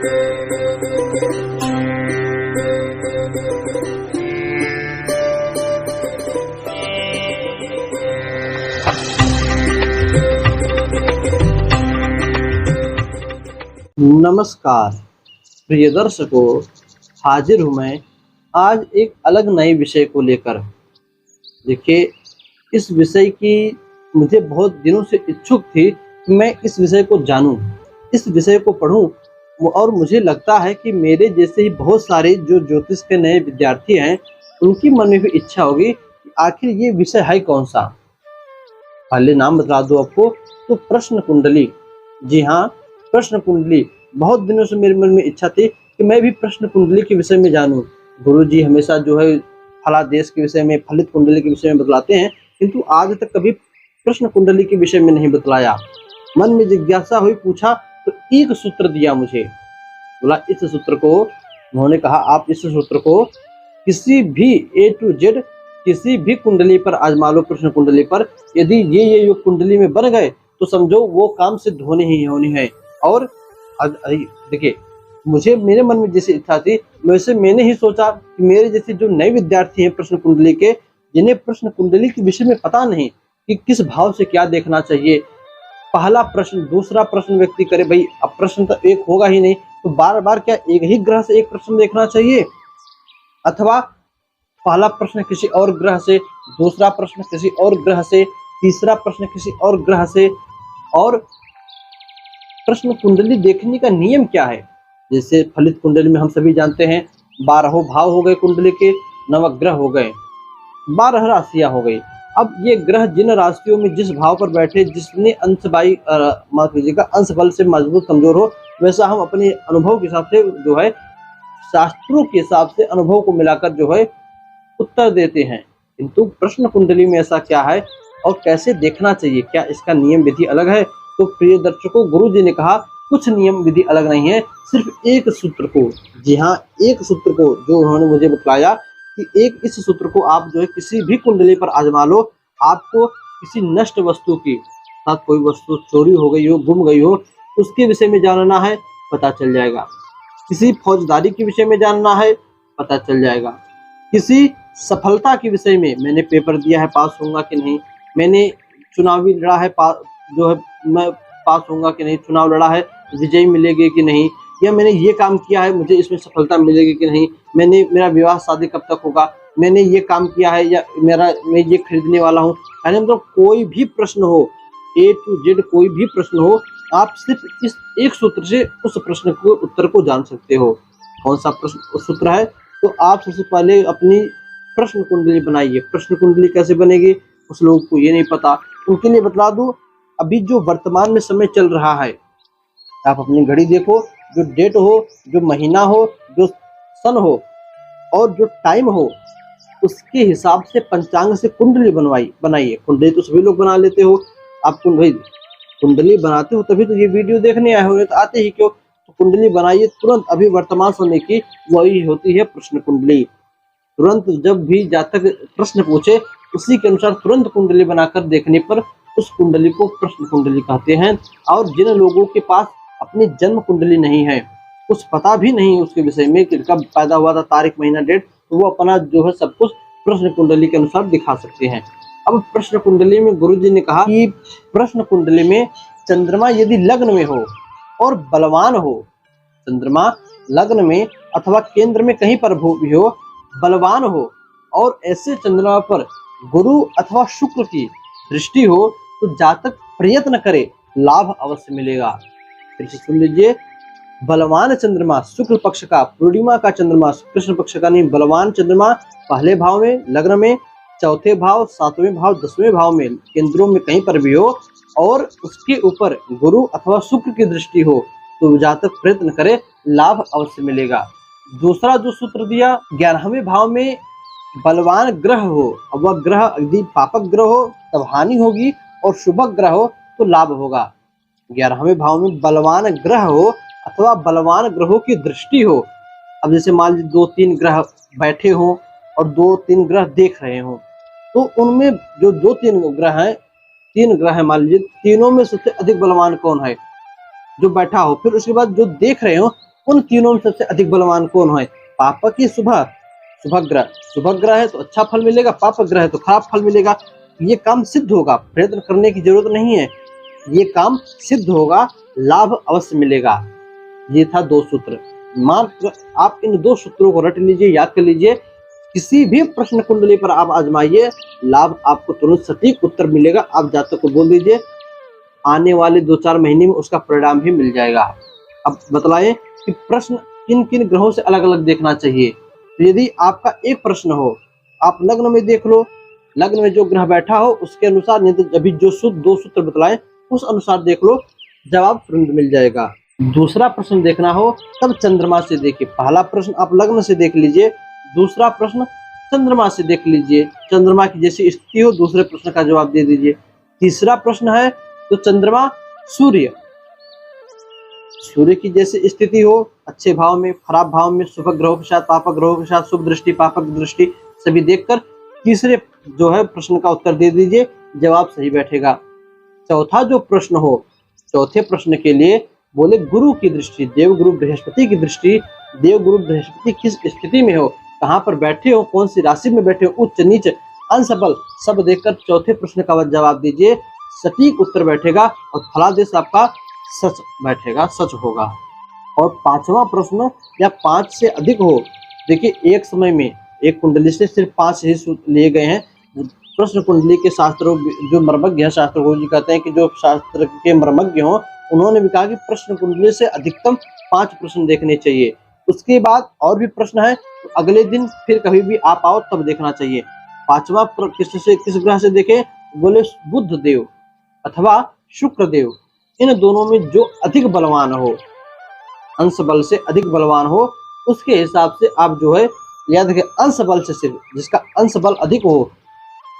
नमस्कार प्रिय दर्शकों, हाजिर हूँ मैं आज एक अलग नए विषय को लेकर। देखिए, इस विषय की मुझे बहुत दिनों से इच्छुक थी कि मैं इस विषय को जानूं, इस विषय को पढूं और मुझे लगता है कि मेरे जैसे ही बहुत सारे जो ज्योतिष के नए विद्यार्थी हैं, उनकी मन में भी इच्छा होगी कि आखिर ये विषय है कौन-सा? पहले नाम बता दूँ आपको, तो प्रश्न कुंडली। जी हाँ, प्रश्न कुंडली। बहुत दिनों से मेरे मन में इच्छा थी कि मैं भी प्रश्न कुंडली के विषय में जानूँ। गुरुजी हमेशा जो है फला देश के विषय में, फलित कुंडली के विषय में बतलाते हैं, किंतु आज तक कभी प्रश्न कुंडली के विषय में नहीं बतलाया। मन में जिज्ञासा हुई, पूछा तो एक सूत्र दिया मुझे। बोला इस सूत्र को, उन्होंने कहा आप इस सूत्र को किसी भी A to Z किसी भी कुंडली पर आजमा लो, प्रश्न कुंडली पर। यदि ये योग कुंडली में बन गए तो समझो वो काम सिद्ध होने ही होनी है। और देखिए, मुझे मेरे मन में जैसी इच्छा थी, वैसे मैंने ही सोचा कि मेरे जैसे जो नए विद्यार्थी हैं प्रश्न कुंडली के, जिन्हें प्रश्न कुंडली के विषय में पता नहीं कि किस भाव से क्या देखना चाहिए, पहला प्रश्न दूसरा प्रश्न व्यक्ति करे, भाई अब प्रश्न तो एक होगा ही नहीं, तो बार बार क्या एक ही ग्रह से एक प्रश्न देखना चाहिए, अथवा पहला प्रश्न किसी और ग्रह से, दूसरा प्रश्न किसी और ग्रह से, तीसरा प्रश्न किसी और ग्रह से। और प्रश्न कुंडली देखने का नियम क्या है? जैसे फलित कुंडली में हम सभी जानते हैं 12 भाव हो गए कुंडली के, नवग्रह हो गए, 12 राशियां हो गई। अब ये ग्रह जिन राशियों में जिस भाव पर बैठे, जिसने माफ कीजिएगा अंश बल से मजबूत कमजोर हो, वैसा हम अपने अनुभव के हिसाब से जो है, शास्त्रों के हिसाब से अनुभव को मिलाकर जो है उत्तर देते हैं। किंतु प्रश्न कुंडली में ऐसा क्या है और कैसे देखना चाहिए, क्या इसका नियम विधि अलग है? तो प्रिय दर्शकों, गुरुजी ने कहा कुछ नियम विधि अलग नहीं है, सिर्फ एक सूत्र को, जी हाँ एक सूत्र को, जो उन्होंने मुझे बतलाया कि इस सूत्र को आप जो है किसी भी कुंडली पर आजमा लो। आपको किसी नष्ट वस्तु की, कोई वस्तु चोरी हो गई हो, गुम गई हो, उसके विषय में जानना है, पता चल जाएगा। किसी फौजदारी के विषय में जानना है, पता चल जाएगा। किसी सफलता के विषय में, मैंने पेपर दिया है, पास होऊंगा कि नहीं, मैंने चुनावी लड़ा है, जो है मैं पास होऊंगा कि नहीं, चुनाव लड़ा है, विजयी मिलेगी कि नहीं, या मैंने ये काम किया है, मुझे इसमें सफलता मिलेगी कि नहीं, मेरा विवाह शादी कब तक होगा, मैंने ये काम किया है, या मैं ये खरीदने वाला हूँ। यानी मतलब कोई भी प्रश्न हो, A to Z कोई भी प्रश्न हो, आप सिर्फ इस एक सूत्र से उस प्रश्न को उत्तर को जान सकते हो। कौन सा प्रश्न सूत्र है? तो आप सबसे पहले अपनी प्रश्न कुंडली बनाइए। प्रश्न कुंडली कैसे बनेगी, कुछ लोगों को ये नहीं पता, उनके लिए बतला दूं। अभी जो वर्तमान में समय चल रहा है, आप अपनी घड़ी देखो, जो डेट हो, जो महीना हो, जो सन हो और जो टाइम हो, उसके हिसाब से पंचांग से कुंडली बनाइए। कुंडली तो सभी लोग बना लेते हो, आप कुंडली बनाते हो तभी तो ये वीडियो देखने आए हो, तो आते ही क्यों? तो कुंडली बनाइए तुरंत। अभी वर्तमान समय की वही होती है प्रश्न कुंडली। तुरंत जब भी जातक प्रश्न पूछे, उसी के अनुसार तुरंत कुंडली बनाकर देखने पर उस कुंडली को प्रश्न कुंडली कहते हैं। और जिन लोगों के पास अपनी जन्म कुंडली नहीं है, कुछ पता भी नहीं उसके विषय में कि कब पैदा हुआ था, तारीख महीना डेट, तो वो अपना जो है सब कुछ प्रश्न कुंडली के अनुसार दिखा सकते हैं। अब प्रश्न कुंडली में गुरुजी ने कहा कि प्रश्न कुंडली में चंद्रमा यदि लग्न में हो और बलवान हो, चंद्रमा लग्न में अथवा केंद्र में कहीं पर भी हो, बलवान हो, और ऐसे चंद्रमा पर गुरु अथवा शुक्र की दृष्टि हो, तो जातक प्रयत्न करे, लाभ अवश्य मिलेगा। फिर से सुन लीजिए, बलवान चंद्रमा शुक्ल पक्ष का, पूर्णिमा का चंद्रमा, कृष्ण पक्ष का नहीं, बलवान चंद्रमा पहले भाव में लग्न में, चौथे भाव, सातवें भाव, 10वें भाव में, केंद्रों में कहीं पर भी हो, और उसके ऊपर गुरु अथवा शुक्र की दृष्टि हो, तो जातक प्रयत्न करे, लाभ अवश्य मिलेगा। दूसरा जो सूत्र दिया, 11वें भाव में बलवान ग्रह हो, अब वह ग्रह यदि पापक ग्रह हो तब हानि होगी, और शुभ ग्रह हो तो लाभ होगा। 11वें भाव में बलवान ग्रह हो अथवा बलवान ग्रहों की दृष्टि हो। अब जैसे मान लीजिए 2-3 ग्रह बैठे हो और 2-3 ग्रह देख रहे हो, तो उनमें जो 2-3 ग्रह हैं, 3 ग्रह हैं मान लीजिए, तीनों में सबसे अधिक बलवान कौन है? जो बैठा हो। फिर उसके बाद जो देख रहे हो, उन तीनों में सबसे अधिक बलवान कौन है? पापक ही शुभ? शुभ ग्रह, शुभ ग्रह है तो अच्छा फल मिलेगा, पापक ग्रह है तो खराब फल मिलेगा। ये काम सिद्ध होगा, प्रयत्न करने की जरूरत नहीं है, ये काम सिद्ध होगा, लाभ अवश्य मिलेगा। ये था 2 सूत्र। मात्र आप इन 2 सूत्रों को रट लीजिए, याद कर लीजिए, किसी भी प्रश्न कुंडली पर आप आजमाइए, लाभ आपको तुरंत सटीक उत्तर मिलेगा। आप जातक को बोल दीजिए, आने वाले 2-4 महीने में उसका परिणाम भी मिल जाएगा। अब बतलाएं कि प्रश्न किन किन ग्रहों से अलग अलग देखना चाहिए। तो यदि आपका एक प्रश्न हो, आप लग्न में देख लो, लग्न में जो ग्रह बैठा हो उसके अनुसार, नहीं तो अभी जो 2 सूत्र बतलाएं उस अनुसार देख लो, जवाब तुरंत मिल जाएगा। दूसरा प्रश्न देखना हो तब चंद्रमा से देखिए। पहला प्रश्न आप लग्न से देख लीजिए, दूसरा प्रश्न चंद्रमा से देख लीजिए, चंद्रमा की जैसी स्थिति हो दूसरे प्रश्न का जवाब दे दीजिए। तीसरा प्रश्न है तो चंद्रमा सूर्य, सूर्य की जैसी स्थिति हो, अच्छे भाव में, खराब भाव में, शुभ ग्रहों के साथ, पापक ग्रहों के साथ, शुभ दृष्टि, पापक दृष्टि सभी देखकर तीसरे जो है प्रश्न का उत्तर दे दीजिए, जवाब सही बैठेगा। चौथा जो प्रश्न हो, चौथे प्रश्न के लिए बोले गुरु की दृष्टि, देवगुरु बृहस्पति की दृष्टि, देवगुरु बृहस्पति किस स्थिति में हो, कहाँ पर बैठे हो, कौन सी राशि में बैठे हो, उच्च नीच अंश बल सब देखकर चौथे प्रश्न का जवाब दीजिए, सटीक उत्तर बैठेगा और फलादेश आपका सच बैठेगा, सच होगा। और पांचवा प्रश्न या 5 से अधिक हो, देखिए एक समय में एक कुंडली से सिर्फ 5 ही लिए गए हैं। प्रश्न कुंडली के शास्त्रों, जो मर्मज्ञ हैं, शास्त्र गुरु जी कहते हैं कि जो शास्त्र के मर्मज्ञ हों, उन्होंने भी कहा कि प्रश्न कुंडली से अधिकतम 5 प्रश्न देखने चाहिए। उसके बाद और भी प्रश्न है तो अगले दिन फिर कभी भी आप आओ तब देखना चाहिए। पांचवा किस ग्रह से देखें, बोले बुध देव अथवा शुक्र देव, इन दोनों में जो अधिक बलवान हो, अंश बल से अधिक बलवान हो, उसके हिसाब से आप जो है याद रखें, अंश बल से सिर्फ जिसका अंश बल अधिक हो,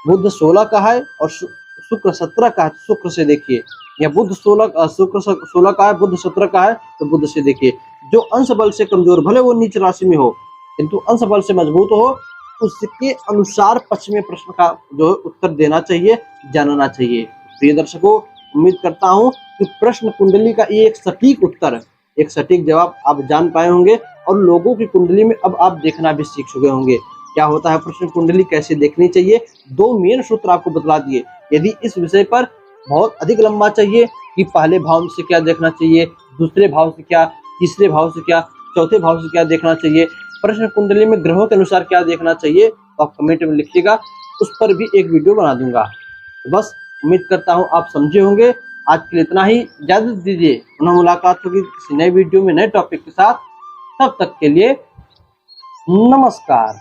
बुध 16 का है और शुक्र 17 का है, शुक्र से देखिए, या बुध 16 शुक्र 16 का है, बुध 17 का है तो बुध से देखिए। जो अंश बल से कमजोर, भले वो नीच राशि में हो किंतु अंश बल से मजबूत हो, उसके अनुसार पश्चिमी प्रश्न का जो है उत्तर देना चाहिए, जानना चाहिए। प्रिय दर्शकों, उम्मीद करता हूं कि प्रश्न कुंडली का ये एक सटीक उत्तर, एक सटीक जवाब आप जान पाए होंगे और लोगों की कुंडली में अब आप देखना भी सीख चुके होंगे। क्या होता है प्रश्न कुंडली, कैसे देखनी चाहिए, 2 मेन सूत्र आपको बतला दिए। यदि इस विषय पर बहुत अधिक लंबा चाहिए कि पहले भाव से क्या देखना चाहिए, दूसरे भाव से क्या, तीसरे भाव से क्या, चौथे भाव से क्या देखना चाहिए, प्रश्न कुंडली में ग्रहों के अनुसार क्या देखना चाहिए, तो आप कमेंट में लिखिएगा, उस पर भी एक वीडियो बना दूंगा। तो बस उम्मीद करता हूँ आप समझे होंगे। आज के लिए इतना ही, इजाजत दीजिए, पुनः मुलाकात होगी किसी नए वीडियो में नए टॉपिक के साथ। तब तक के लिए नमस्कार।